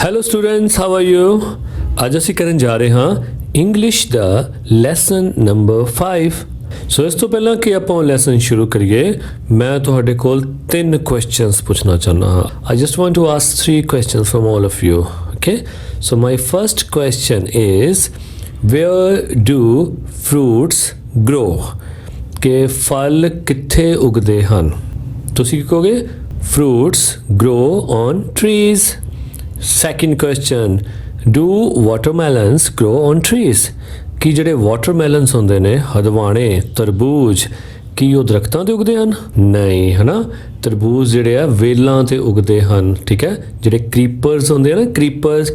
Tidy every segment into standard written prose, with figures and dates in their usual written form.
Hello students, how are you? ਅੱਜ ਅਸੀਂ ਕਰਨ ਜਾ ਰਹੇ ਹਾਂ ਇੰਗਲਿਸ਼ ਦਾ ਲੈਸਨ ਨੰਬਰ 5। ਸੋ ਇਸ ਤੋਂ ਪਹਿਲਾਂ ਕਿ ਆਪਾਂ ਲੈਸਨ ਸ਼ੁਰੂ ਕਰੀਏ, ਮੈਂ ਤੁਹਾਡੇ ਕੋਲ 3 ਕੁਐਸਚਨਸ ਪੁੱਛਣਾ ਚਾਹੁੰਦਾ ਹਾਂ। I just want to ask 3 questions from all of you. Okay, so my first question is where do fruits grow? ਕਿ ਫਲ ਕਿੱਥੇ ਉਗਦੇ ਹਨ? ਤੁਸੀਂ ਕੀ ਕਹੋਗੇ? Fruits grow on trees. Second question, do watermelons grow on trees? ਕੀ ਜਿਹੜੇ ਵਾਟਰਮੈਲਨਸ ਹੁੰਦੇ ਨੇ, ਹਦਵਾਣੇ, ਤਰਬੂਜ, ਕੀ ਉਹ ਦਰਖਤਾਂ ਤੇ ਉਗਦੇ ਹਨ? ਨਹੀਂ, ਹੈ ਨਾ। ਤਰਬੂਜ ਜਿਹੜੇ ਆ ਵੇਲਾਂ ਤੇ ਉਗਦੇ ਹਨ, ਠੀਕ ਹੈ। ਜਿਹੜੇ ਕ੍ਰੀਪਰਸ ਹੁੰਦੇ ਆ ਨਾ,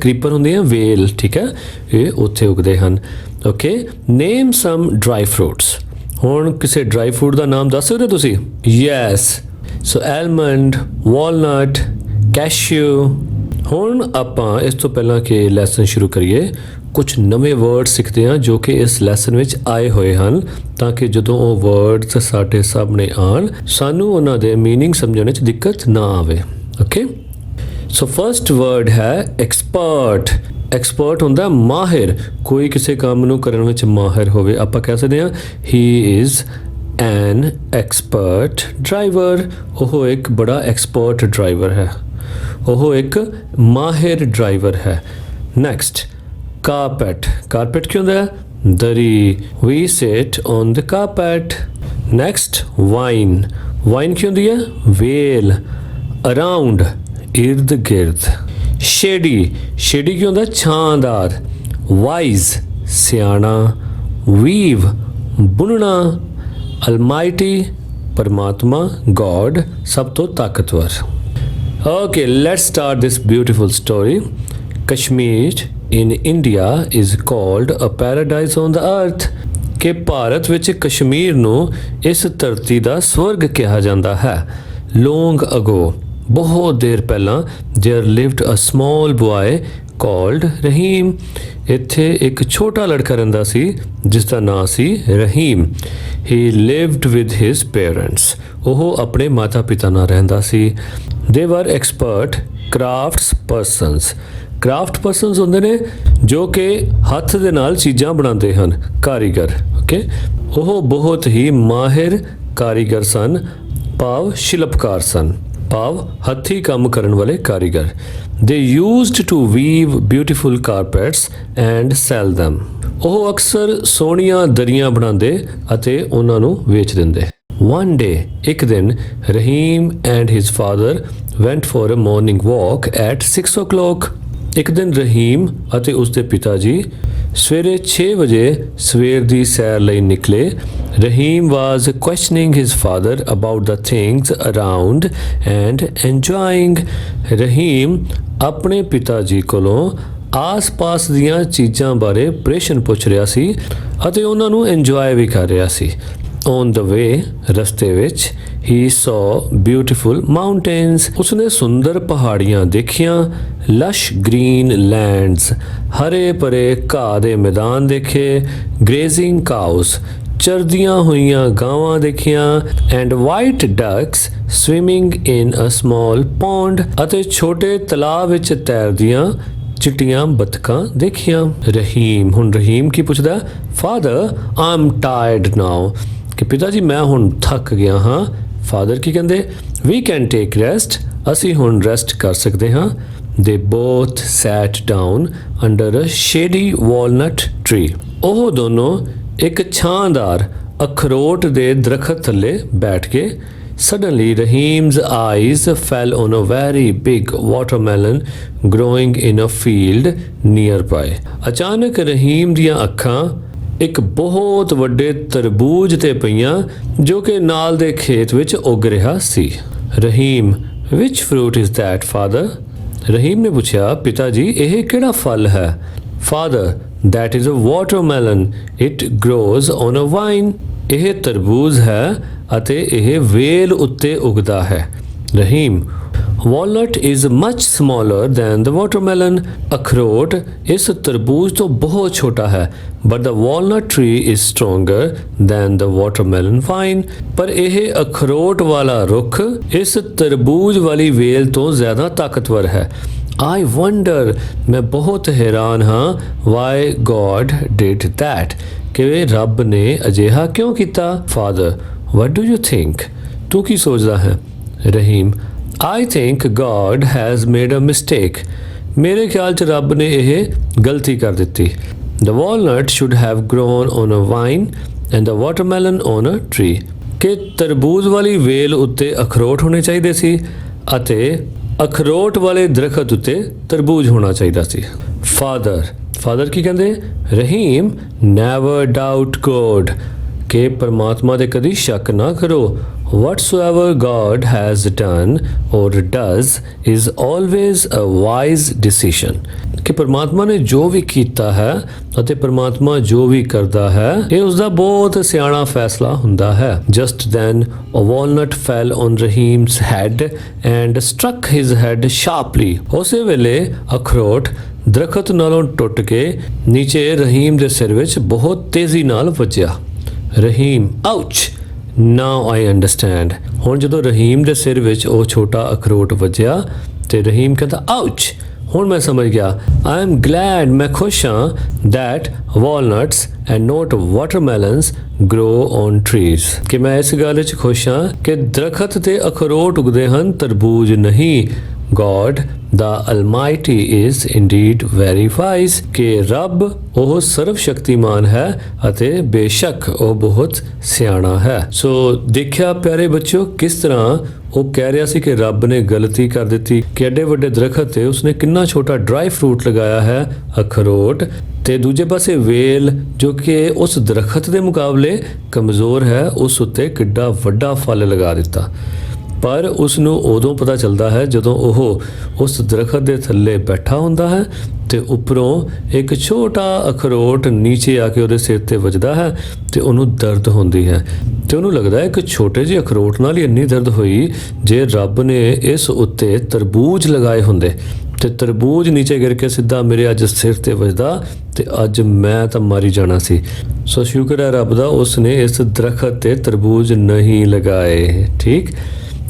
ਕ੍ਰੀਪਰ ਹੁੰਦੇ ਆ ਵੇਲ, ਠੀਕ ਹੈ, ਇਹ ਉੱਥੇ ਉਗਦੇ ਹਨ। ਓਕੇ, ਨੇਮ ਸਮ ਡਰਾਈ ਫਰੂਟਸ। ਹੁਣ ਕਿਸੇ ਡਰਾਈ ਫਰੂਟ ਦਾ ਨਾਮ ਦੱਸ ਸਕਦੇ ਹੋ ਤੁਸੀਂ? ਯੈਸ, ਸੋ ਐਲਮੰਡ, ਵਾਲਨਟ, ਕੈਸ਼ਿਊ। ਹੁਣ ਆਪਾਂ ਇਸ ਤੋਂ ਪਹਿਲਾਂ ਕਿ ਲੈਸਨ ਸ਼ੁਰੂ ਕਰੀਏ, ਕੁਝ ਨਵੇਂ ਵਰਡ ਸਿੱਖਦੇ ਹਾਂ ਜੋ ਕਿ ਇਸ ਲੈਸਨ ਵਿੱਚ ਆਏ ਹੋਏ ਹਨ, ਤਾਂ ਕਿ ਜਦੋਂ ਉਹ ਵਰਡਸ ਸਾਡੇ ਸਾਹਮਣੇ ਆਉਣ, ਸਾਨੂੰ ਉਹਨਾਂ ਦੇ ਮੀਨਿੰਗ ਸਮਝਣ ਵਿੱਚ ਦਿੱਕਤ ਨਾ ਆਵੇ। ਓਕੇ, ਸੋ ਫਰਸਟ ਵਰਡ ਹੈ ਐਕਸਪਰਟ। ਐਕਸਪਰਟ ਹੁੰਦਾ ਮਾਹਿਰ, ਕੋਈ ਕਿਸੇ ਕੰਮ ਨੂੰ ਕਰਨ ਵਿੱਚ ਮਾਹਿਰ ਹੋਵੇ। ਆਪਾਂ ਕਹਿ ਸਕਦੇ ਹਾਂ ਹੀ ਇਜ਼ ਐਨ ਐਕਸਪਰਟ ਡਰਾਈਵਰ। ਉਹ ਇੱਕ ਬੜਾ ਐਕਸਪਰਟ ਡਰਾਈਵਰ ਹੈ, ਉਹ ਇੱਕ ਮਾਹਿਰ ਡਰਾਈਵਰ ਹੈ। Next, carpet. ਕਾਰਪੈਟ ਕੀ ਹੁੰਦਾ ਹੈ? ਦਰੀ। We sit on the carpet. Next, vine. Vine ਕੀ ਹੁੰਦੀ ਹੈ? ਵੇਲ। ਅਰਾਊਂਡ, ਇਰਦ ਗਿਰਦ। ਸ਼ੇਡੀ। ਸ਼ੇਡੀ ਕੀ ਹੁੰਦਾ? ਛਾਂਦਾਰ। ਵਾਈਜ਼, ਸਿਆਣਾ। ਵੀਵ, ਬੁਣਨਾ। ਅਲਮਾਈਟੀ, ਪਰਮਾਤਮਾ, ਗॉड, ਸਭ ਤੋਂ ਤਾਕਤਵਰ। Okay, let's start this beautiful story. Kashmir in India is called a paradise on the earth. ਕਿ ਭਾਰਤ ਵਿੱਚ ਕਸ਼ਮੀਰ ਨੂੰ ਇਸ ਧਰਤੀ ਦਾ ਸਵਰਗ ਕਿਹਾ ਜਾਂਦਾ ਹੈ। Long ago, ਬਹੁਤ ਦੇਰ ਪਹਿਲਾਂ, there lived a small boy called Rahim. ਇੱਥੇ ਇੱਕ ਛੋਟਾ ਲੜਕਾ ਰਹਿੰਦਾ ਸੀ ਜਿਸ ਦਾ ਨਾਂ ਸੀ Rahim. He lived with his parents. ਉਹ ਆਪਣੇ ਮਾਤਾ ਪਿਤਾ ਨਾਲ ਰਹਿੰਦਾ ਸੀ। They were expert crafts persons. Craft persons ਹੁੰਦੇ ਨੇ ਜੋ ਕਿ ਹੱਥ ਦੇ ਨਾਲ ਚੀਜ਼ਾਂ ਬਣਾਉਂਦੇ ਹਨ, ਕਾਰੀਗਰ। ਓਕੇ, ਉਹ ਬਹੁਤ ਹੀ ਮਾਹਿਰ ਕਾਰੀਗਰ ਸਨ, ਭਾਵ ਸ਼ਿਲਪਕਾਰ ਸਨ, ਭਾਵ ਹੱਥੀਂ ਕੰਮ ਕਰਨ ਵਾਲੇ ਕਾਰੀਗਰ। They used to weave beautiful carpets and sell them. ਉਹ ਅਕਸਰ ਸੋਹਣੀਆਂ ਦਰੀਆਂ ਬਣਾਉਂਦੇ ਅਤੇ ਉਹਨਾਂ ਨੂੰ ਵੇਚ ਦਿੰਦੇ। One day, ਇੱਕ ਦਿਨ, Rahim and his father went for a morning walk at 6 o'clock. ਇੱਕ ਦਿਨ ਰਹੀਮ ਅਤੇ ਉਸਦੇ ਪਿਤਾ ਜੀ ਸਵੇਰੇ 6 ਵਜੇ ਸਵੇਰ ਦੀ ਸੈਰ ਲਈ ਨਿਕਲੇ। Rahim was questioning his father about the things around and enjoying. Rahim ਆਪਣੇ ਪਿਤਾ ਜੀ ਕੋਲੋਂ ਆਸ-ਪਾਸ ਦੀਆਂ ਚੀਜ਼ਾਂ ਬਾਰੇ ਪ੍ਰਸ਼ਨ ਪੁੱਛ ਰਿਹਾ ਸੀ ਅਤੇ ਉਹਨਾਂ ਨੂੰ ਇੰਜੋਏ ਵੀ ਕਰ ਰਿਹਾ ਸੀ। On the way, ਰਸਤੇ ਵਿੱਚ, he saw beautiful mountains. ਉਸਨੇ ਸੁੰਦਰ ਪਹਾੜੀਆਂ ਦੇਖੀਆਂ। lush green lands, ਹਰੇ ਭਰੇ ਘਾਹ ਦੇ ਮੈਦਾਨ ਦੇਖੇ। grazing cows, ਚਰਦੀਆਂ ਹੋਈਆਂ ਗਾਵਾਂ ਦੇਖੀਆਂ। and white ducks swimming in a small pond, ਅਤੇ ਛੋਟੇ ਤਲਾਬ ਵਿੱਚ ਤੈਰਦੀਆਂ ਚਿੱਟੀਆਂ ਬੱਤਖਾਂ ਦੇਖੀਆਂ। ਹੁਣ ਰਹੀਮ ਕੀ ਪੁੱਛਦਾ? Father, I'm tired now. ਕਿ ਪਿਤਾ ਜੀ ਮੈਂ ਹੁਣ ਥੱਕ ਗਿਆ ਹਾਂ। ਫਾਦਰ ਕੀ ਕਹਿੰਦੇ? We can take rest. ਅਸੀਂ ਹੁਣ ਰੈਸਟ ਕਰ ਸਕਦੇ ਹਾਂ। They both sat down under a shady walnut tree. ਉਹ ਦੋਨੋਂ ਇੱਕ ਛਾਂਦਾਰ ਅਖਰੋਟ ਦੇ ਦਰਖਤ ਥੱਲੇ ਬੈਠ ਗਏ। Suddenly, Rahim's eyes fell on a very big watermelon growing in a field nearby. ਅਚਾਨਕ ਰਹੀਮ ਦੀਆਂ ਅੱਖਾਂ ਇੱਕ ਬਹੁਤ ਵੱਡੇ ਤਰਬੂਜ ਤੇ ਪਈਆਂ ਜੋ ਕਿ ਨਾਲ ਦੇ ਖੇਤ ਵਿੱਚ ਉੱਗ ਰਿਹਾ ਸੀ। Rahim, which fruit is that, father? Rahim ਨੇ ਪੁੱਛਿਆ, ਪਿਤਾ ਜੀ ਇਹ ਕਿਹੜਾ ਫਲ ਹੈ? Father, that is a watermelon. It grows on a vine. ਇਹ ਤਰਬੂਜ ਹੈ ਅਤੇ ਇਹ ਵੇਲ ਉੱਤੇ ਉਗਦਾ ਹੈ। Rahim, Walnut is much smaller than the watermelon. ਅਖਰੋਟ ਇਸ ਤਰਬੂਜ ਤੋਂ ਬਹੁਤ ਛੋਟਾ ਹੈ। But the walnut tree is stronger than the watermelon vine. ਪਰ ਇਹ ਅਖਰੋਟ ਵਾਲਾ ਰੁੱਖ ਇਸ ਤਰਬੂਜ ਵਾਲੀ ਵੇਲ ਤੋਂ ਜ਼ਿਆਦਾ ਤਾਕਤਵਰ ਹੈ। I wonder, मैं बहुत हैरान हाँ, why God did that, कि रब ने अजिहा क्यों किया? Father, what do you think? तू की सोचदा है? रहीम, I think God has made a mistake. मेरे ख्याल च रब ने ਇਹ गलती कर ਦਿੱਤੀ. The walnut should have grown on a vine and the watermelon on a tree. ਕਿ ਤਰਬੂਜ ਵਾਲੀ ਵੇਲ ਉੱਤੇ ਅਖਰੋਟ ਹੋਣੇ ਚਾਹੀਦੇ ਸੀ ਅਤੇ ਅਖਰੋਟ ਵਾਲੇ ਦਰਖਤ ਉੱਤੇ ਤਰਬੂਜ ਹੋਣਾ ਚਾਹੀਦਾ ਸੀ. ਫਾਦਰ ਕੀ ਕਹਿੰਦੇ? ਰਹੀਮ, ਨੈਵਰ ਡਾਊਟ ਗੋਡ, ਕਿ ਪਰਮਾਤਮਾ ਦੇ ਕਦੀ ਸ਼ੱਕ ਨਾ ਕਰੋ. Whatsoever God has done or does is always a wise decision. ਕਿ ਪਰਮਾਤਮਾ ਨੇ ਜੋ ਵੀ ਕੀਤਾ ਹੈ ਅਤੇ ਪਰਮਾਤਮਾ ਜੋ ਵੀ ਕਰਦਾ ਹੈ ਇਹ ਉਸਦਾ ਬਹੁਤ ਸਿਆਣਾ ਫੈਸਲਾ ਹੁੰਦਾ ਹੈ. Just then a walnut fell on Rahim's head and struck his head sharply. ਉਸੇ ਵੇਲੇ ਅਖਰੋਟ ਦਰਖਤ ਨਾਲੋਂ ਟੁੱਟ ਕੇ ਨੀਚੇ ਰਹੀਮ ਦੇ ਸਿਰ ਵਿੱਚ ਬਹੁਤ ਤੇਜ਼ੀ ਨਾਲ ਵੱਜਿਆ. ਰਹੀਮ, ਆਊਚ, ਨਾਓ ਆਈ ਅੰਡਰਸਟੈਂਡ. ਹੁਣ ਜਦੋਂ ਰਹੀਮ ਦੇ ਸਿਰ ਵਿੱਚ ਉਹ ਛੋਟਾ ਅਖਰੋਟ ਵੱਜਿਆ ਤੇ ਰਹੀਮ ਕਹਿੰਦਾ ਆਊਚ, ਹੁਣ ਮੈਂ ਸਮਝ ਗਿਆ. ਆਈ ਐਮ ਗਲੈਡ, ਮੈਂ ਖੁਸ਼ ਹਾਂ, that walnuts and not watermelons grow on trees, ਕਿ ਮੈਂ ਇਸ ਗੱਲ ਵਿੱਚ ਖੁਸ਼ ਹਾਂ ਕਿ ਦਰਖਤ ਤੇ ਅਖਰੋਟ ਉਗਦੇ ਹਨ, ਤਰਬੂਜ ਨਹੀਂ. God the Almighty is indeed very wise, ਕਿ ਰੱਬ ਉਹ ਸਰਵ ਸ਼ਕਤੀਮਾਨ ਹੈ ਅਤੇ ਬੇਸ਼ੱਕ ਉਹ ਬਹੁਤ ਸਿਆਣਾ ਹੈ. ਸੋ ਦੇਖਿਆ ਪਿਆਰੇ ਬੱਚਿਓ ਕਿਸ ਤਰ੍ਹਾਂ ਉਹ ਕਹਿ ਰਿਹਾ ਸੀ ਕਿ ਰੱਬ ਨੇ ਗਲਤੀ ਕਰ ਦਿੱਤੀ ਕਿ ਐਡੇ ਵੱਡੇ ਦਰਖਤ ਤੇ ਉਸਨੇ ਕਿੰਨਾ ਛੋਟਾ ਡਰਾਈ ਫਰੂਟ ਲਗਾਇਆ ਹੈ, ਅਖਰੋਟ, ਤੇ ਦੂਜੇ ਪਾਸੇ ਵੇਲ ਜੋ ਕਿ ਉਸ ਦਰਖਤ ਦੇ ਮੁਕਾਬਲੇ ਕਮਜ਼ੋਰ ਹੈ ਉਸ ਉੱਤੇ ਕਿੱਡਾ ਵੱਡਾ ਫਲ ਲਗਾ ਦਿੱਤਾ. ਪਰ ਉਸ ਨੂੰ ਉਦੋਂ ਪਤਾ ਚੱਲਦਾ ਹੈ ਜਦੋਂ ਉਹ ਉਸ ਦਰਖਤ ਦੇ ਥੱਲੇ ਬੈਠਾ ਹੁੰਦਾ ਹੈ ਤੇ ਉੱਪਰੋਂ ਇੱਕ ਛੋਟਾ ਅਖਰੋਟ ਨੀਚੇ ਆ ਕੇ ਉਹਦੇ ਸਿਰ ਤੇ ਵੱਜਦਾ ਹੈ ਤੇ ਉਹਨੂੰ ਦਰਦ ਹੁੰਦੀ ਹੈ ਤੇ ਉਹਨੂੰ ਲੱਗਦਾ ਹੈ ਕਿ ਛੋਟੇ ਜਿਹੇ ਅਖਰੋਟ ਨਾਲ ਹੀ ਇੰਨੀ ਦਰਦ ਹੋਈ, ਜੇ ਰੱਬ ਨੇ ਇਸ ਉੱਤੇ ਤਰਬੂਜ ਲਗਾਏ ਹੁੰਦੇ ਤੇ ਤਰਬੂਜ ਨੀਚੇ ਗਿਰ ਕੇ ਸਿੱਧਾ ਮੇਰੇ ਅੱਜ ਸਿਰ ਤੇ ਵੱਜਦਾ ਤੇ ਅੱਜ ਮੈਂ ਤਾਂ ਮਾਰੀ ਜਾਣਾ ਸੀ. ਸੋ ਸ਼ੁਕਰ ਹੈ ਰੱਬ ਦਾ, ਉਸ ਨੇ ਇਸ ਦਰਖਤ ਤੇ ਤਰਬੂਜ ਨਹੀਂ ਲਗਾਏ. ਠੀਕ,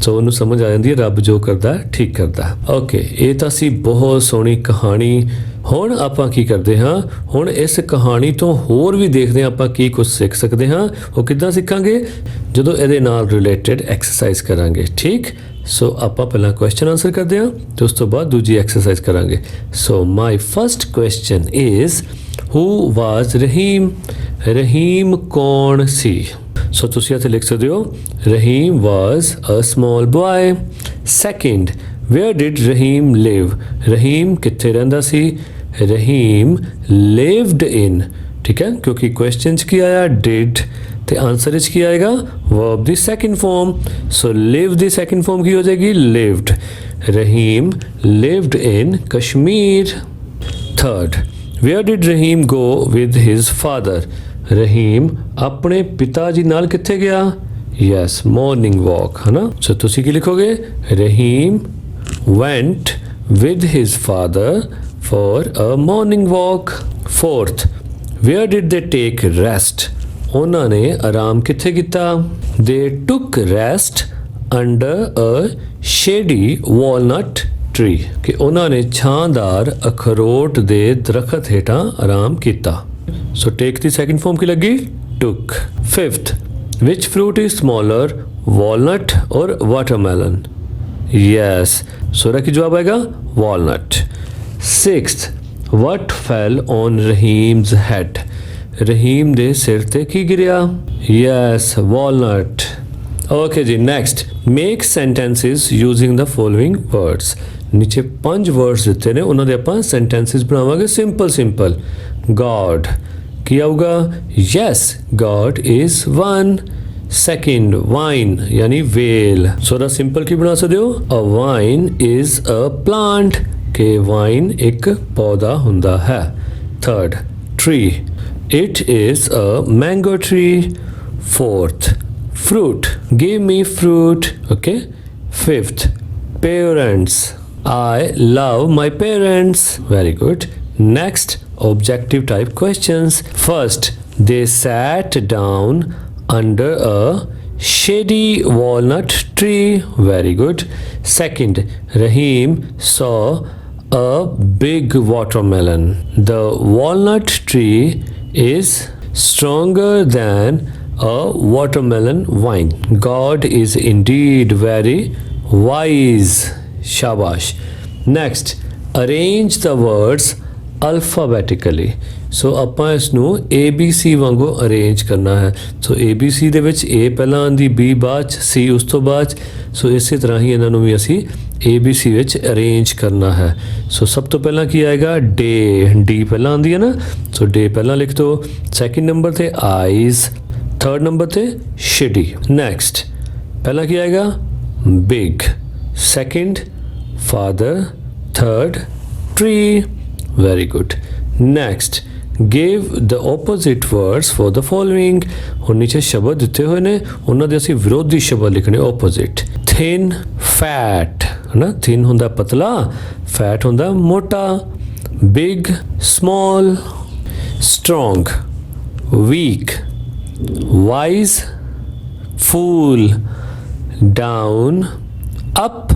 ਸੋ ਉਹਨੂੰ ਸਮਝ ਆ ਜਾਂਦੀ ਹੈ ਰੱਬ ਜੋ ਕਰਦਾ ਠੀਕ ਕਰਦਾ. ਓਕੇ, ਇਹ ਤਾਂ ਸੀ ਬਹੁਤ ਸੋਹਣੀ ਕਹਾਣੀ. ਹੁਣ ਆਪਾਂ ਕੀ ਕਰਦੇ ਹਾਂ, ਹੁਣ ਇਸ ਕਹਾਣੀ ਤੋਂ ਹੋਰ ਵੀ ਦੇਖਦੇ ਹਾਂ ਆਪਾਂ ਕੀ ਕੁਝ ਸਿੱਖ ਸਕਦੇ ਹਾਂ. ਉਹ ਕਿੱਦਾਂ ਸਿੱਖਾਂਗੇ? ਜਦੋਂ ਇਹਦੇ ਨਾਲ ਰਿਲੇਟਡ ਐਕਸਰਸਾਈਜ਼ ਕਰਾਂਗੇ. ਠੀਕ, ਸੋ ਆਪਾਂ ਪਹਿਲਾਂ ਕੁਐਸਚਨ ਆਨਸਰ ਕਰਦੇ ਹਾਂ ਤੇ ਉਸ ਤੋਂ ਬਾਅਦ ਦੂਜੀ ਐਕਸਰਸਾਈਜ਼ ਕਰਾਂਗੇ. So my first question is, who was Rahim? Rahim ਕੌਣ ਸੀ? ਸੋ ਤੁਸੀਂ ਇੱਥੇ ਲਿਖ ਸਕਦੇ ਹੋ, Rahim was a small boy. Second, where did Rahim live? Rahim ਕਿੱਥੇ ਰਹਿੰਦਾ ਸੀ? ਰਹੀਮ ਲਿਵਡ ਇਨ. ਠੀਕ ਹੈ, ਕਿਉਂਕਿ ਕੁਐਸਚਨ 'ਚ ਕੀ ਆਇਆ? ਡਿਡ, ਤੇ ਆਨਸਰ ਵਿੱਚ ਕੀ ਆਏਗਾ? ਵਰਬ ਦੀ ਸੈਕਿੰਡ ਫਾਰਮ. ਸੋ ਲਿਵ ਦੀ ਸੈਕਿੰਡ ਫਾਰਮ ਕੀ ਹੋ ਜਾਏਗੀ? Lived. Rahim lived in Kashmir. Third, wear did Rahim go with his father? Rahim ਆਪਣੇ ਪਿਤਾ ਜੀ ਨਾਲ ਕਿੱਥੇ ਗਿਆ? ਯੈਸ, ਮਾਰਨਿੰਗ ਵਾਕ, ਹੈ ਨਾ. ਸੋ ਤੁਸੀਂ ਕੀ ਲਿਖੋਗੇ? Rahim went with his father for a morning walk. Fourth, where did they take rest? ਉਹਨਾਂ ਨੇ ਆਰਾਮ ਕਿੱਥੇ ਕੀਤਾ? They took rest under a shady walnut tree, ਕਿ ਉਹਨਾਂ ਨੇ ਛਾਂਦਾਰ ਅਖਰੋਟ ਦੇ ਦਰਖਤ ਹੇਠਾਂ ਆਰਾਮ ਕੀਤਾ. So take the second form ਕੀ ਲੱਗੀ? Took. Fifth, which fruit is smaller, walnut or watermelon? Yes. So ਇਹਦਾ ਕੀ ਜਵਾਬ ਆਏਗਾ? Walnut. Sixth, what fell on Rahim's head? Rahim ਦੇ ਸਿਰ ਤੇ ਕੀ ਗਿਰਿਆ? Yes, walnut. Okay ਜੀ, next, make sentences using the following words. ਨੀਚੇ 5 words ਦਿੱਤੇ ਨੇ, ਉਹਨਾਂ ਦੇ ਆਪਾਂ sentences ਬਣਾਵਾਂਗੇ ਸਿੰਪਲ. God, ਕੀ ਆਊਗਾ? Yes, God is one. Second, vine यानी ਵੇਲ. ਸੋ ਦਾ ਸਿੰਪਲ ਕੀ ਬਣਾ ਸਕਦੇ ਹੋ? A vine is a plant, ਕਿ vine ਇੱਕ ਪੌਦਾ ਹੁੰਦਾ ਹੈ. Third, tree, it is a mango tree. Fourth, fruit, give me fruit. Okay. Fifth, parents, I love my parents. Very good. Next, objective type questions. First, they sat down under a shady walnut tree. Very good. Second, Rahim saw a big watermelon. The walnut tree is stronger than a watermelon vine. God is indeed very wise. Shabash. Next, arrange the words alphabetically. ਸੋ ਆਪਾਂ ਇਸ ਨੂੰ ABC ਵਾਂਗੂ arrange ਕਰਨਾ ਹੈ। ਸੋ ABC ਦੇ ਵਿੱਚ A ਪਹਿਲਾਂ ਆਉਂਦੀ, B ਬਾਅਦ 'ਚ, C ਉਸ ਤੋਂ ਬਾਅਦ 'ਚ। ਸੋ ਇਸੇ ਤਰ੍ਹਾਂ ਹੀ ਇਹਨਾਂ ਨੂੰ ਵੀ ਅਸੀਂ ABC ਵਿੱਚ ਅਰੇਂਜ ਕਰਨਾ ਹੈ। ਸੋ ਸਭ ਤੋਂ ਪਹਿਲਾਂ ਕੀ ਆਏਗਾ? D ਪਹਿਲਾਂ ਆਉਂਦੀ ਹੈ ਨਾ, ਸੋ D ਪਹਿਲਾਂ ਲਿਖ ਦਿਓ। ਸੈਕਿੰਡ ਨੰਬਰ ਤੇ ਆਈਜ਼, ਥਰਡ ਨੰਬਰ ਤੇ ਸ਼ਿਡੀ। ਨੈਕਸਟ, ਪਹਿਲਾਂ ਕੀ ਆਏਗਾ? Big, second father, third tree. Very good. Next, give the opposite words for the following। ਹੁਣ ਨੀਚੇ ਸ਼ਬਦ ਦਿੱਤੇ ਹੋਏ ਨੇ, ਉਹਨਾਂ ਦੇ ਅਸੀਂ ਵਿਰੋਧੀ ਸ਼ਬਦ ਲਿਖਣੇ opposite। thin, fat, ਹੈ ਨਾ, thin ਹੁੰਦਾ ਪਤਲਾ, fat ਹੁੰਦਾ ਮੋਟਾ। big, small, strong, weak, wise, fool, down, up,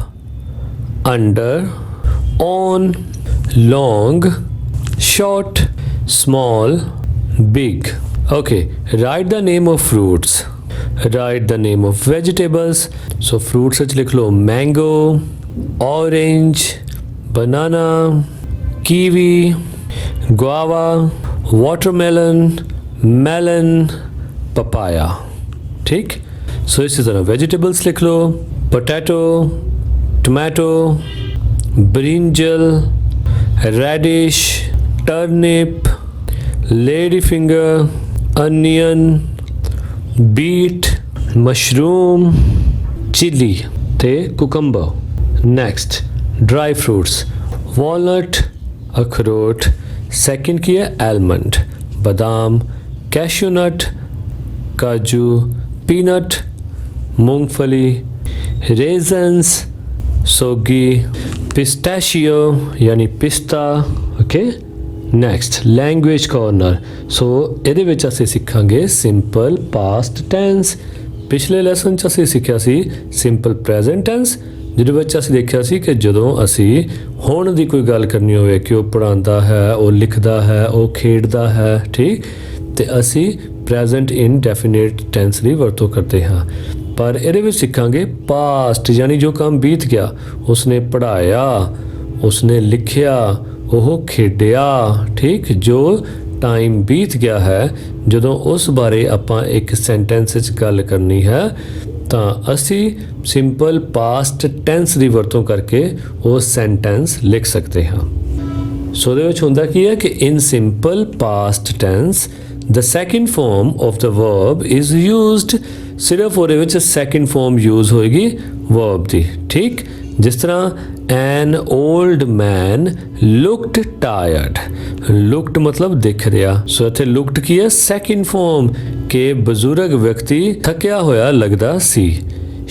under, on, long, short, small, big. Okay, write the name of fruits, write the name of vegetables। so fruits ਵਿੱਚ ਲਿਖ ਲਓ mango, orange, banana, kiwi, guava, watermelon, melon, papaya। ठीक, so इसी तरह vegetables लिख लो potato, tomato, brinjal, radish, turnip, ladyfinger, onion, beet, mushroom, chili ਤੇ cucumber। next, dry fruits, walnut, अखरोट। second ਕੀ ਹੈ? almond, बादाम, cashew nut, काजू, peanut, मूंगफली, raisins, सौगी, pistachio यानी पिस्ता। Okay, next, language corner. So ਇਹਦੇ ਵਿੱਚ ਅਸੀਂ ਸਿੱਖਾਂਗੇ ਸਿੰਪਲ ਪਾਸਟ ਟੈਂਸ। ਪਿਛਲੇ ਲੈਸਨ 'ਚ ਅਸੀਂ ਸਿੱਖਿਆ ਸੀ ਸਿੰਪਲ ਪ੍ਰੈਜ਼ੈਂਟ ਟੈਂਸ, ਜਿਹਦੇ ਵਿੱਚ ਅਸੀਂ ਦੇਖਿਆ ਸੀ ਕਿ ਜਦੋਂ ਅਸੀਂ ਹੁਣ ਦੀ ਕੋਈ ਗੱਲ ਕਰਨੀ ਹੋਵੇ ਕਿ ਉਹ ਪੜ੍ਹਾਉਂਦਾ ਹੈ, ਉਹ ਲਿਖਦਾ ਹੈ, ਉਹ ਖੇਡਦਾ ਹੈ, ਠੀਕ, ਤੇ ਅਸੀਂ ਪ੍ਰੈਜ਼ੈਂਟ ਇਨਡੈਫੀਨਿਟ ਟੈਂਸ ਦੀ ਵਰਤੋਂ ਕਰਦੇ ਹਾਂ। ਪਰ ਇਹਦੇ ਵਿੱਚ ਸਿੱਖਾਂਗੇ ਪਾਸਟ, ਯਾਨੀ ਜੋ ਕੰਮ ਬੀਤ ਗਿਆ, ਉਸਨੇ ਪੜ੍ਹਾਇਆ, ਉਸਨੇ ਲਿਖਿਆ, ਉਹ ਖੇਡਿਆ, ਠੀਕ, ਜੋ ਟਾਈਮ ਬੀਤ ਗਿਆ ਹੈ, ਜਦੋਂ ਉਸ ਬਾਰੇ ਆਪਾਂ ਇੱਕ ਸੈਂਟੈਂਸ ਵਿੱਚ ਗੱਲ ਕਰਨੀ ਹੈ ਤਾਂ ਅਸੀਂ ਸਿੰਪਲ ਪਾਸਟ ਟੈਂਸ ਦੀ ਵਰਤੋਂ ਕਰਕੇ ਉਹ ਸੈਂਟੈਂਸ ਲਿਖ ਸਕਦੇ ਹਾਂ। ਸੋ ਉਹਦੇ ਵਿੱਚ ਹੁੰਦਾ ਕੀ ਹੈ ਕਿ in simple past tense the second form of the verb is used। ਸਿਰਫ ਉਹਦੇ ਵਿੱਚ ਸੈਕਿੰਡ ਫਾਰਮ ਯੂਜ਼ ਹੋਏਗੀ verb ਦੀ, ਠੀਕ। ਜਿਸ ਤਰ੍ਹਾਂ an old man looked tired। looked ਮਤਲਬ ਦਿਖ ਰਿਹਾ, ਸੋ ਇੱਥੇ looked ਕੀ ਹੈ? ਸੈਕਿੰਡ ਫਾਰਮ, ਕਿ ਬਜ਼ੁਰਗ ਵਿਅਕਤੀ ਥੱਕਿਆ ਹੋਇਆ ਲੱਗਦਾ ਸੀ।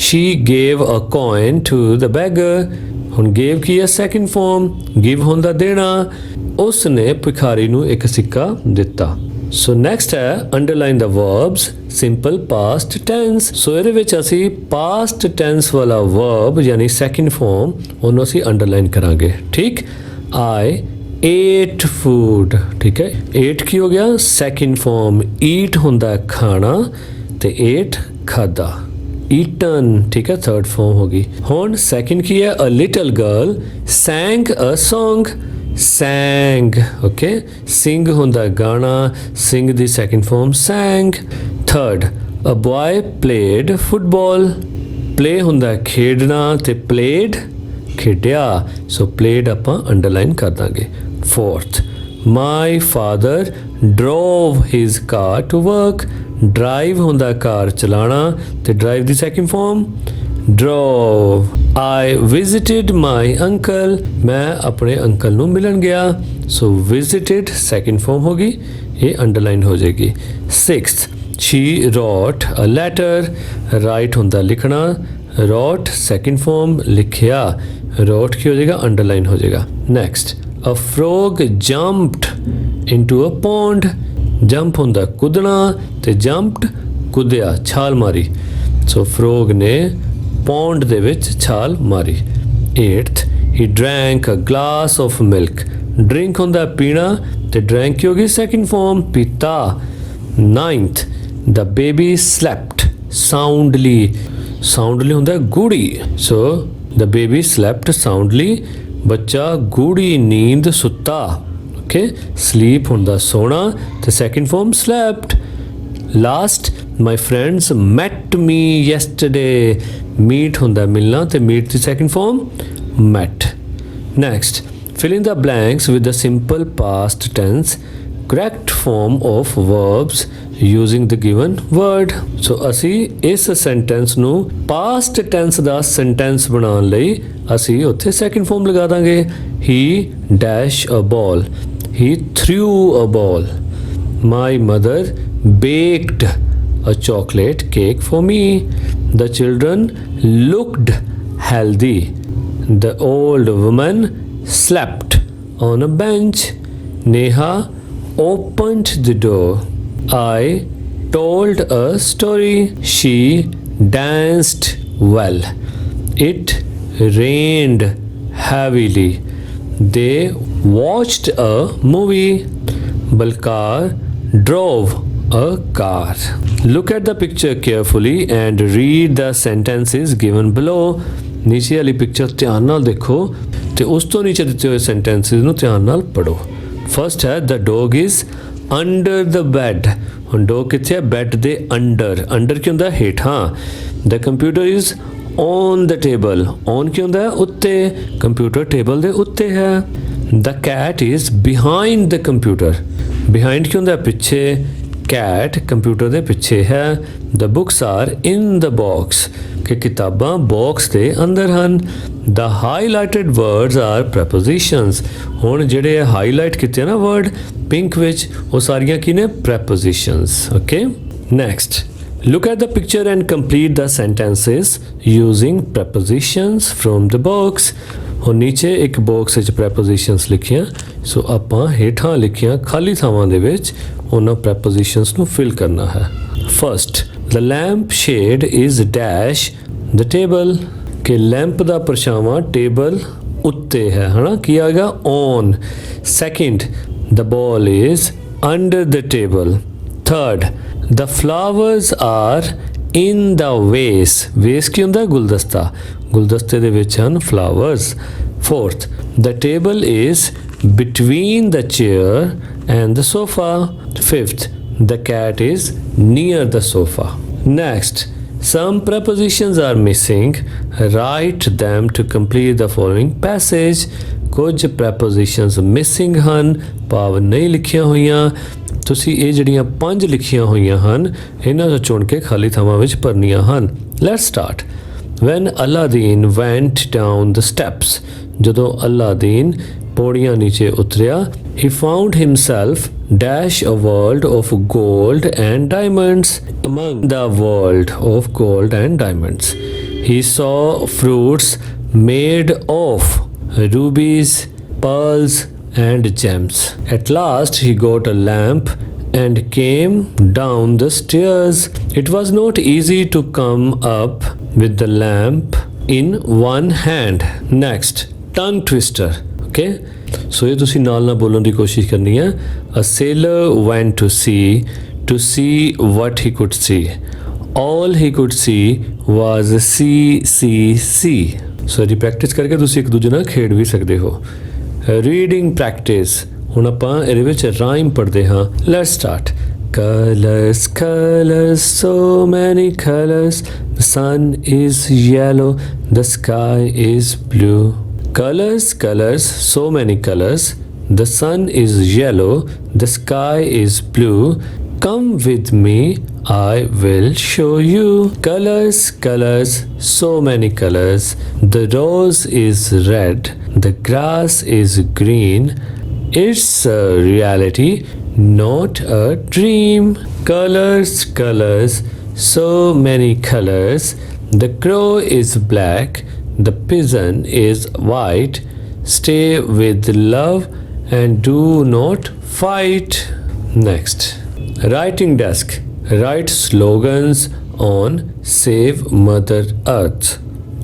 she gave a coin to the beggar। ਹੁਣ gave ਕੀ ਹੈ? ਸੈਕਿੰਡ ਫਾਰਮ, give ਹੁੰਦਾ ਦੇਣਾ, ਉਸਨੇ ਭਿਖਾਰੀ ਨੂੰ ਇੱਕ ਸਿੱਕਾ ਦਿੱਤਾ। ਸੋ ਨੈਕਸਟ ਹੈ ਅੰਡਰਲਾਈਨ ਦਾ ਵਰਬਸ ਸਿੰਪਲ ਪਾਸਟ ਟੈਂਸ। ਸੋ ਇਹਦੇ ਵਿੱਚ ਅਸੀਂ ਪਾਸਟ ਟੈਂਸ ਵਾਲਾ ਵਰਬ ਯਾਨੀ ਸੈਕਿੰਡ ਫਾਰਮ ਉਹਨੂੰ ਅਸੀਂ ਅੰਡਰਲਾਈਨ ਕਰਾਂਗੇ, ਠੀਕ। I ate food, ਠੀਕ ਹੈ। ate ਕੀ ਹੋ ਗਿਆ? ਸੈਕਿੰਡ ਫਾਰਮ, eat ਹੁੰਦਾ ਖਾਣਾ ਤੇ ate ਖਾਦਾ, eaten, ਠੀਕ ਹੈ, ਥਰਡ ਫਾਰਮ ਹੋ ਗਈ। ਹੁਣ ਸੈਕਿੰਡ ਕੀ ਹੈ? a little girl sang a song। sang, okay, sing ਹੁੰਦਾ ਗਾਣਾ, sing the second form sang। third, a boy played football। play ਹੁੰਦਾ ਖੇਡਣਾ ਤੇ played ਖੇਡਿਆ, so played ਆਪਾਂ underline ਕਰ ਦਾਂਗੇ। fourth, my father drove his car to work। drive ਹੁੰਦਾ ਕਾਰ ਚਲਾਣਾ ਤੇ drive the second form drove। I visited my uncle। ਮੈਂ ਆਪਣੇ ਅੰਕਲ ਨੂੰ ਮਿਲਣ ਗਿਆ, ਸੋ visited second form ਹੋ ਗਈ, ਇਹ ਅੰਡਰਲਾਈਨ ਹੋ ਜਾਏਗੀ। sixth, she wrote a letter। write ਹੁੰਦਾ ਲਿਖਣਾ, wrote second form ਲਿਖਿਆ, wrote ਕੀ ਹੋ ਜਾਏਗਾ? ਅੰਡਰਲਾਈਨ ਹੋ ਜਾਏਗਾ। next, a frog jumped into a pond। jump ਹੁੰਦਾ ਕੁੱਦਣਾ ਤੇ jumped ਕੁੱਦਿਆ, ਛਾਲ ਮਾਰੀ, ਸੋ frog ਨੇ ਪੌਂਡ ਦੇ ਵਿੱਚ ਛਾਲ ਮਾਰੀ। 8th, He drank a glass of milk. Drink ਹੁੰਦਾ ਪੀਣਾ ਤੇ drank ਕੀ ਹੋ ਗਈ second form ਪੀਤਾ. 9th, the baby slept soundly. Soundly ਹੁੰਦਾ ਗੂੜੀ. So the baby slept soundly. ਬੱਚਾ ਗੂੜੀ ਨੀਂਦ ਸੁੱਤਾ. Okay, sleep ਹੁੰਦਾ ਸੋਣਾ ਤੇ second form slept. Last, my friends met me yesterday. Meet ਹੁੰਦਾ ਮਿਲਣਾ ਤੇ meet the second form met. Next, fill in the blanks with the simple past tense correct form of verbs using the given word. So ਅਸੀਂ ਇਸ sentence ਨੂੰ past tense ਦਾ sentence ਬਣਾਉਣ ਲਈ ਅਸੀਂ ਉੱਥੇ second form ਲਗਾ ਦਾਂਗੇ. He dash a ball. He threw a ball. My mother baked a chocolate cake for me. The children looked healthy. The old woman slept on a bench. Neha opened the door. I told a story. She danced well. It rained heavily. They watched a movie. Balkar drove a car. Look at the picture carefully and read the sentences given below. ਨੀਚੇ ਵਾਲੀ picture ਧਿਆਨ ਨਾਲ ਦੇਖੋ ਤੇ ਉਸ ਤੋਂ ਨੀਚੇ ਦਿੱਤੇ ਹੋਏ ਸੈਂਟੈਂਸਿਸ ਨੂੰ ਧਿਆਨ ਨਾਲ ਪੜੋ. ਫਸਟ ਹੈ the dog is under the bed. ਹੁਣ ਡੋਗ ਕਿੱਥੇ ਹੈ? ਬੈੱਡ ਦੇ ਅੰਡਰ. ਅੰਡਰ ਕੀ ਹੁੰਦਾ? ਹੇਠਾਂ. the computer is on the table. on ਕੀ ਹੁੰਦਾ? ਉੱਤੇ. ਕੰਪਿਊਟਰ ਟੇਬਲ ਦੇ ਉੱਤੇ ਹੈ. the cat is behind the computer. behind ਕੀ ਹੁੰਦਾ? ਪਿੱਛੇ. cat ਕੰਪਿਊਟਰ ਦੇ ਪਿੱਛੇ ਹੈ. the books are in the box. ਕਿ ਕਿਤਾਬਾਂ ਬਾਕਸ ਦੇ ਅੰਦਰ ਹਨ. the highlighted words are prepositions. ਹੁਣ ਜਿਹੜੇ ਹਾਈਲਾਈਟ ਕੀਤੇ ਨਾ ਵਰਡ ਪਿੰਕ ਵਿੱਚ ਉਹ ਸਾਰੀਆਂ ਕੀ ਨੇ? prepositions. okay, next, look at the picture and complete the sentences using prepositions from the box. ਹੁਣ ਨੀਚੇ ਇੱਕ ਬਾਕਸ ਵਿੱਚ prepositions ਲਿਖੀਆਂ. ਸੋ ਆਪਾਂ ਹੇਠਾਂ ਲਿਖੀਆਂ ਖਾਲੀ ਥਾਵਾਂ ਦੇ ਵਿੱਚ ਉਹਨਾਂ prepositions ਨੂੰ ਫਿਲ ਕਰਨਾ ਹੈ. First, the lamp shade is dash the table. ਕਿ ਲੈਂਪ ਦਾ ਪਰਛਾਵਾਂ ਟੇਬਲ ਉੱਤੇ ਹੈ ਹਨਾ. ਕੀ ਆ ਗਿਆ? on. second, the ball is under the table. third, the flowers are in the vase. vase ਕੀ ਹੁੰਦਾ? ਗੁਲਦਸਤਾ. ਗੁਲਦਸਤੇ ਦੇ ਵਿੱਚ ਹਨ flowers. fourth, the table is between the chair and the sofa. fifth, the cat is near the sofa. Next, some prepositions are missing. Write them to complete the following passage. ਕੁਝ prepositions missing ਹਨ, ਭਾਵ ਨਹੀਂ ਲਿਖੀਆਂ ਹੋਈਆਂ. ਤੁਸੀਂ ਇਹ ਜਿਹੜੀਆਂ 5 ਲਿਖੀਆਂ ਹੋਈਆਂ ਹਨ ਇਹਨਾਂ ਤੋਂ ਚੁਣ ਕੇ ਖਾਲੀ ਥਾਵਾਂ ਵਿੱਚ ਭਰਨੀਆਂ ਹਨ. Let's start. When Aladdin went down the steps. ਜਦੋਂ ਅਲਾਦੀਨ ਪੌੜੀਆਂ ਨੀਚੇ ਉਤਰਿਆ. He found himself dash a world of gold and diamonds. Among the world of gold and diamonds, he saw fruits made of rubies, pearls, and gems. At last, he got a lamp and came down the stairs. It was not easy to come up with the lamp in one hand. Next, tongue twister. Okay, so ਇਹ ਤੁਸੀਂ ਨਾਲ ਨਾਲ ਬੋਲਣ ਦੀ ਕੋਸ਼ਿਸ਼ ਕਰਨੀ ਹੈ. A sailor went to see what he could see. All he could see was sea. So ਇਹਦੀ practice ਕਰਕੇ ਤੁਸੀਂ ਇੱਕ ਦੂਜੇ ਨਾਲ ਖੇਡ ਵੀ ਸਕਦੇ ਹੋ. Reading practice. ਹੁਣ ਆਪਾਂ ਇਹਦੇ ਵਿੱਚ ਰਾਈਮ ਪੜ੍ਹਦੇ ਹਾਂ. Let's start. Colors, colors, so many colors. The sun is yellow, the sky is blue. Colors, colors, so many colors. The sun is yellow, the sky is blue. Come with me, I will show you. Colors, colors, so many colors. The rose is red, the grass is green. It's a reality, not a dream. Colors, colors, so many colors. The crow is black, the pigeon is white. Stay with love and do not fight. Next, writing desk. Write slogans on Save Mother Earth.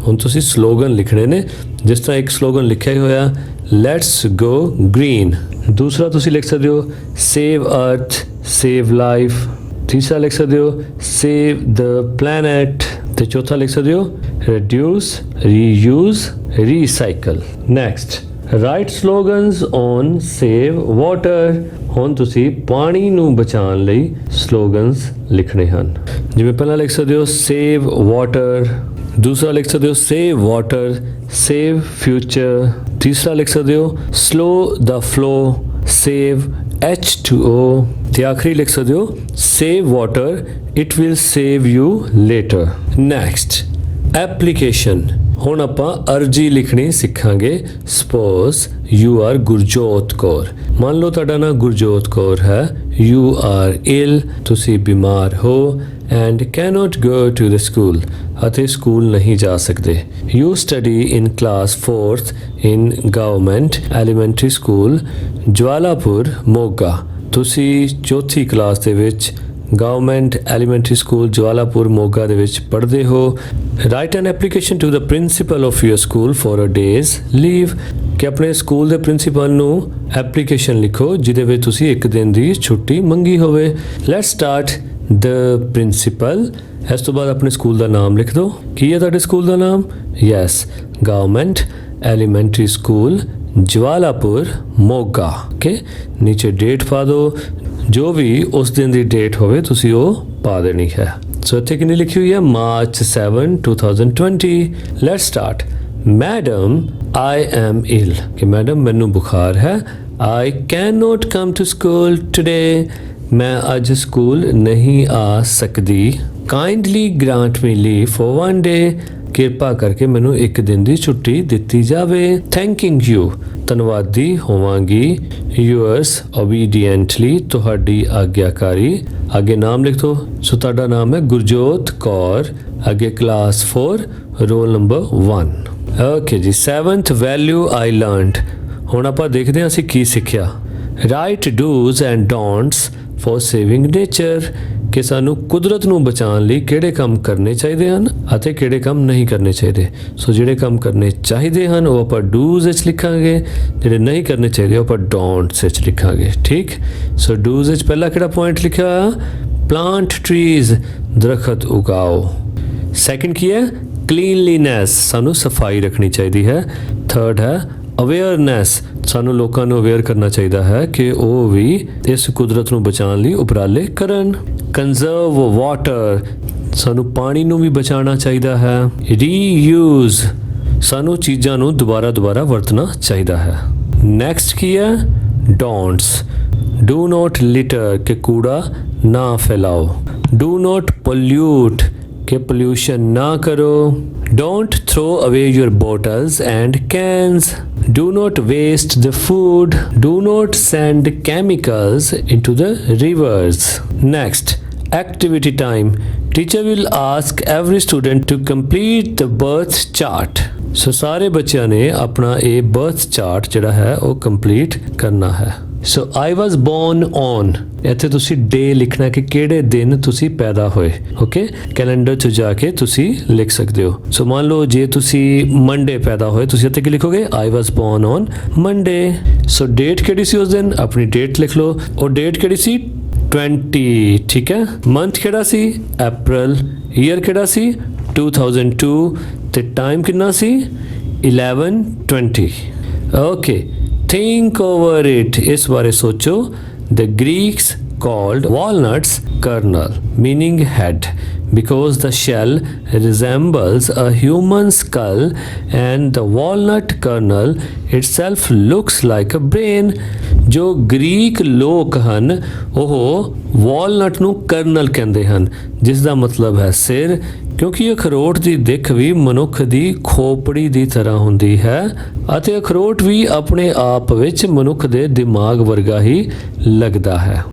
ਹੁਣ ਤੁਸੀਂ slogan ਲਿਖਣੇ ਨੇ ਜਿਸ ਤਰ੍ਹਾਂ ਇੱਕ slogan ਲਿਖਿਆ ਹੀ ਹੋਇਆ let's go green. ਦੂਸਰਾ ਤੁਸੀਂ ਲਿਖ ਸਕਦੇ ਹੋ ਸੇਵ ਅਰਥ ਸੇਵ ਲਾਈਫ। ਤੀਸਰਾ ਲਿਖ ਸਕਦੇ ਹੋ ਸੇਵ ਦ ਪਲੈਨਟ ਤੇ ਚੌਥਾ ਲਿਖ ਸਕਦੇ ਹੋ reduce reuse recycle. Next write slogans on save water. ਹੁਣ ਤੁਸੀਂ ਪਾਣੀ ਨੂੰ ਬਚਾਉਣ ਲਈ ਸਲੋਗਨਸ ਲਿਖਣੇ ਹਨ। ਜਿਵੇਂ ਪਹਿਲਾਂ ਲਿਖ ਸਕਦੇ ਹੋ ਸੇਵ ਵਾਟਰ, ਦੂਸਰਾ ਲਿਖ ਸਕਦੇ ਹੋ ਸੇਵ ਵਾਟਰ ਸੇਵ ਫਿਊਚਰ, ਤੀਸਰਾ ਲਿਖ ਸਕਦੇ ਹੋ slow the flow save H2O ਤੇ ਆਖਰੀ ਲਿਖ ਸਕਦੇ ਹੋ save water it will save you later. Next application. ਹੁਣ ਆਪਾਂ ਅਰਜੀ ਲਿਖਣੀ ਸਿੱਖਾਂਗੇ। Suppose you are Gurjot Kaur. ਮੰਨ ਲਓ ਤੁਹਾਡਾ ਨਾਮ ਗੁਰਜੋਤ ਕੌਰ ਹੈ। ਯੂ ਆਰ ਇਲ, ਤੁਸੀਂ ਬਿਮਾਰ ਹੋ and cannot go to the school, ਅਤੇ ਸਕੂਲ ਨਹੀਂ ਜਾ ਸਕਦੇ। You study in class 4th in government elementary school Jwalapur Moga. ਤੁਸੀਂ ਚੌਥੀ ਕਲਾਸ ਦੇ ਵਿੱਚ government elementary school Jwalapur Moga ਦੇ ਵਿੱਚ ਪੜ੍ਹਦੇ ਹੋ। Write an application to the principal of your school for a days leave. ਕਿ ਆਪਣੇ ਸਕੂਲ ਦੇ ਪ੍ਰਿੰਸੀਪਲ ਨੂੰ ਐਪਲੀਕੇਸ਼ਨ ਲਿਖੋ ਜਿਹਦੇ ਵਿੱਚ ਤੁਸੀਂ ਇੱਕ ਦਿਨ ਦੀ ਛੁੱਟੀ ਮੰਗੀ ਹੋਵੇ। Let's start the principal. ਇਸ ਤੋਂ ਬਾਅਦ ਆਪਣੇ ਸਕੂਲ ਦਾ ਨਾਮ ਲਿਖ ਦਿਓ। ਕੀ ਹੈ ਤੁਹਾਡੇ ਸਕੂਲ ਦਾ ਨਾਮ? Yes, government elementary school Jwalapur Moga. Okay, ਨੀਚੇ ਡੇਟ ਪਾ ਦਿਓ, ਜੋ ਵੀ ਉਸ ਦਿਨ ਦੀ ਡੇਟ ਹੋਵੇ ਤੁਸੀਂ ਉਹ ਪਾ ਦੇਣੀ ਹੈ। ਸੋ ਇੱਥੇ ਕਿੰਨੀ ਲਿਖੀ ਹੋਈ ਹੈ? March 7, 2020। Let's start. Madam I am ill. ਕਿ ਮੈਡਮ ਮੈਨੂੰ ਬੁਖਾਰ ਹੈ। I can not come to school today. ਮੈਂ ਅੱਜ ਸਕੂਲ ਨਹੀਂ ਆ ਸਕਦੀ। Kindly grant me leave for 1 day. ਕਿਰਪਾ ਕਰਕੇ ਮੈਨੂੰ ਇੱਕ ਦਿਨ ਦੀ ਛੁੱਟੀ ਦਿੱਤੀ ਜਾਵੇ। ਥੈਂਕਿੰਗ ਯੂ, ਧੰਨਵਾਦੀ ਹੋਵਾਂਗੀ। ਯੂਅਰਸ ਓਬੀਡੀਐਂਟਲੀ, ਤੁਹਾਡੀ ਆਗਿਆਕਾਰੀ। ਅੱਗੇ ਨਾਮ ਲਿਖ ਦਿਓ। ਸੋ ਤੁਹਾਡਾ ਨਾਮ ਹੈ ਗੁਰਜੋਤ ਕੌਰ। ਅੱਗੇ ਕਲਾਸ 4 ਰੋਲ ਨੰਬਰ 1। ਓਕੇ ਜੀ। 7th ਵੈਲਿਊ ਆਈ ਲਰਨਡ। ਹੁਣ ਆਪਾਂ ਦੇਖਦੇ ਹਾਂ ਅਸੀਂ ਕੀ ਸਿੱਖਿਆ। Write dos and don'ts for saving nature. ਕਿ ਸਾਨੂੰ ਕੁਦਰਤ ਨੂੰ ਬਚਾਉਣ ਲਈ ਕਿਹੜੇ ਕੰਮ ਕਰਨੇ ਚਾਹੀਦੇ ਹਨ ਅਤੇ ਕਿਹੜੇ ਕੰਮ ਨਹੀਂ ਕਰਨੇ ਚਾਹੀਦੇ। ਸੋ ਜਿਹੜੇ ਕੰਮ ਕਰਨੇ ਚਾਹੀਦੇ ਹਨ ਉਹ ਆਪਾਂ ਡੂਜ਼ ਵਿੱਚ ਲਿਖਾਂਗੇ, ਜਿਹੜੇ ਨਹੀਂ ਕਰਨੇ ਚਾਹੀਦੇ ਉਹ ਆਪਾਂ ਡੋਂਟਸ ਵਿੱਚ ਲਿਖਾਂਗੇ। ਠੀਕ। ਸੋ ਡੂਜ਼ ਵਿੱਚ ਪਹਿਲਾ ਕਿਹੜਾ ਪੁਆਇੰਟ ਲਿਖਿਆ ਹੋਇਆ? ਪਲਾਂਟ ਟਰੀਜ਼, ਦਰਖਤ ਉਗਾਓ। ਸੈਕਿੰਡ ਕੀ ਹੈ? ਕਲੀਨਲੀਨੈਸ, ਸਾਨੂੰ ਸਫਾਈ ਰੱਖਣੀ ਚਾਹੀਦੀ ਹੈ। ਥਰਡ ਹੈ ਅਵੇਅਰਨੈਸ, ਸਾਨੂੰ ਲੋਕਾਂ ਨੂੰ ਅਵੇਅਰ ਕਰਨਾ ਚਾਹੀਦਾ ਹੈ ਕਿ ਉਹ ਵੀ ਇਸ ਕੁਦਰਤ ਨੂੰ ਬਚਾਉਣ ਲਈ ਉਪਰਾਲੇ ਕਰਨ। ਕੰਜ਼ਰਵ ਵਾਟਰ, ਸਾਨੂੰ ਪਾਣੀ ਨੂੰ ਵੀ ਬਚਾਉਣਾ ਚਾਹੀਦਾ ਹੈ। ਰੀਯੂਜ਼, ਸਾਨੂੰ ਚੀਜ਼ਾਂ ਨੂੰ ਦੁਬਾਰਾ ਵਰਤਣਾ ਚਾਹੀਦਾ ਹੈ। ਨੈਕਸਟ ਕੀ ਹੈ? ਡੋਂਟਸ। ਡੂ ਨੋਟ ਲਿਟਰ, ਕਿ ਕੂੜਾ ਨਾ ਫੈਲਾਓ। ਡੂ ਨੋਟ ਪੋਲਿਊਟ, ਕਿ ਪੋਲਿਊਸ਼ਨ ਨਾ ਕਰੋ। Don't throw away your bottles and cans. Do not waste the food. Do not send chemicals into the rivers. Next, activity time. Teacher will ask every student to complete the birth chart. So ਸਾਰੇ ਬੱਚਿਆਂ ਨੇ ਆਪਣਾ ਇਹ birth chart ਜਿਹੜਾ ਹੈ ਉਹ complete ਕਰਨਾ ਹੈ। So I was born on, ਇੱਥੇ ਤੁਸੀਂ ਡੇ ਲਿਖਣਾ ਕਿ ਕਿਹੜੇ ਦਿਨ ਤੁਸੀਂ ਪੈਦਾ ਹੋਏ। ਓਕੇ, ਕੈਲੰਡਰ 'ਚ ਜਾ ਕੇ ਤੁਸੀਂ ਲਿਖ ਸਕਦੇ ਹੋ। ਸੋ ਮੰਨ ਲਓ ਜੇ ਤੁਸੀਂ ਮੰਡੇ ਪੈਦਾ ਹੋਏ, ਤੁਸੀਂ ਇੱਥੇ ਕੀ ਲਿਖੋਗੇ? I was born on Monday. So date ਕਿਹੜੀ ਸੀ ਉਸ ਦਿਨ? ਆਪਣੀ ਡੇਟ ਲਿਖ ਲਓ। ਉਹ ਡੇਟ ਕਿਹੜੀ ਸੀ? 20। ਠੀਕ ਹੈ। ਮੰਥ ਕਿਹੜਾ ਸੀ? April। ਈਅਰ ਕਿਹੜਾ ਸੀ? 2002। ਤੇ ਟਾਈਮ ਕਿੰਨਾ ਸੀ? 11:20। ਓਕੇ, think over it, ਇਸ ਬਾਰੇ ਸੋਚੋ। The Greeks called walnuts kernel, meaning head, because the shell resembles a human skull and the walnut kernel itself looks like a brain. ਜੋ Greek ਲੋਕ ਹਨ ਉਹ ਵਾਲਨਟ ਨੂੰ ਕਰਨਲ ਕਹਿੰਦੇ ਹਨ, ਜਿਸ ਦਾ ਮਤਲਬ ਹੈ ਸਿਰ, ਕਿਉਂਕਿ ਅਖਰੋਟ ਦੀ ਦਿੱਖ ਵੀ ਮਨੁੱਖ ਦੀ ਖੋਪੜੀ ਦੀ ਤਰ੍ਹਾਂ ਹੁੰਦੀ ਹੈ ਅਤੇ ਅਖਰੋਟ ਵੀ ਆਪਣੇ ਆਪ ਵਿੱਚ ਮਨੁੱਖ ਦੇ ਦਿਮਾਗ ਵਰਗਾ ਹੀ ਲੱਗਦਾ ਹੈ।